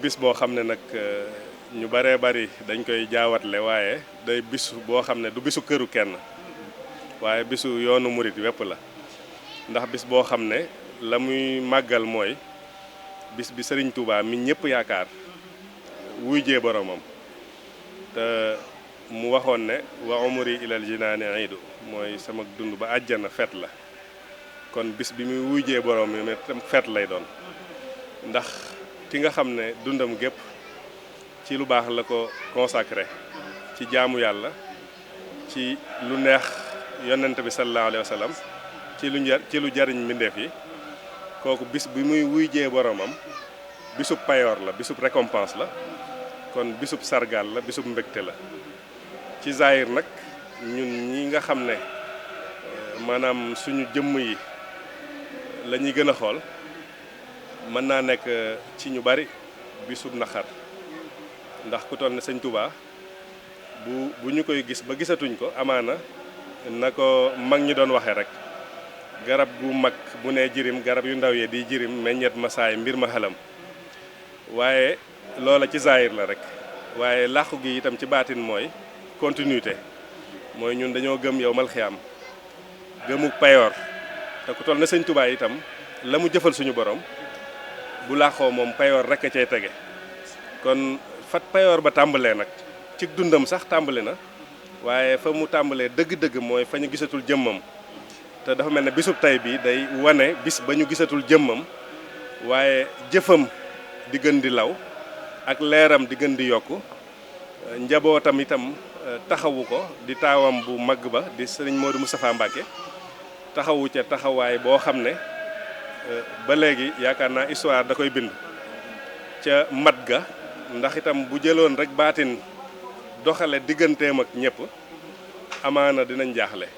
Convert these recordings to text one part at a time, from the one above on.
bis boo xam ne nag ñu baree bari dañ koy jaawatle waaye day bis boo xam ne du bisu këru kenn waaye bisu yoonu murit wépp la ndax bis boo xam ne la muy màggal mooy bis bi Sëriñ Tuubaa mi ñëpp yaakaar wuy jee boromam te mu waxoon ne wa umri ilal jinaani iidu mooy sama dund ba àjjana fet la kon bis bi muy wuy jee borom mi tam fet lay doon ndax ki nga xam ne dundam gépp ci lu baax la ko consacré ci jaamu yàlla ci lu neex yonent bi sallallahu alayhi wa sallam ci lu jariñ mbindeef yi kooku bis bi muy wuy jee boromam bisub payoor la bisub récompense la kon bisub sargal la bisub mbégte la ci zahir nag ñun ñi nga xam ne maanaam suñu jëmm yi la ñuy gën a xool mën naa nekk ci ñu bari bisub naqar ndax ku toll ne sëñ Touba bu ñu koy gis ba gisatuñ ko amaana na ko mag ñi doon waxee rek garab gu mag bu ne jirim garab yu ndaw yi di jirim meññet ma saay mbir ma xalam waaye loola ci zahir la rek waaye làqu gi itam ci baatin mooy continuité mooy ñun dañoo gëm yow mal xiyaam gëmu payoor te ku toll ne sëñ Touba itam la mu jëfal suñu borom bu làqoo moom payoor rek a cay tege kon fat payoor ba tàmbalee nag ci dundam sax tàmbali na waaye fa mu tàmbalee dëgg-dëgg mooy fa ñu gisatul jëmmam te dafa mel ne bisub tey bi day wane bis ba ñu gisatul jëmmam waaye jëfam di gën di law ak leeram di gën di yokku njabootam itam taxawu ko di taawam bu mag ba di sëriñ Modou Moustapha Mbacké taxawu ca taxawaay boo xam ne ba léegi yaakaar naa histoire da koy bind ca mat ga ndax itam bu jëloon rek baatin doxale digganteem ak ñëpp amaana dinañ jaaxle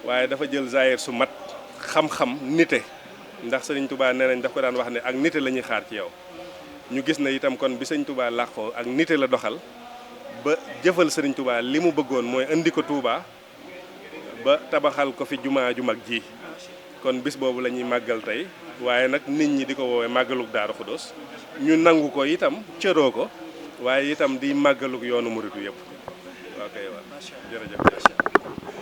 waaye dafa jël zahir su mat xam-xam nite ndax sëriñ Touba nee nañ daf ko daan wax ne ak nite la ñuy xaar ci yow ñu gis ne itam kon bi sëriñ Touba làqoo ak nite la doxal ba jëfal sëriñ Touba li mu bëggoon mooy indi ko Touba ba tabaxal ko fi jumaa ju mag ji kon bis boobu la ñuy màggal tey waaye nag nit ñi di ko woowee màggaluk Daaru Xudoos ñu nangu ko itam cëroo ko waaye itam di màggaluk yoonu muritu yëpp waaw kay waaw jërëjëf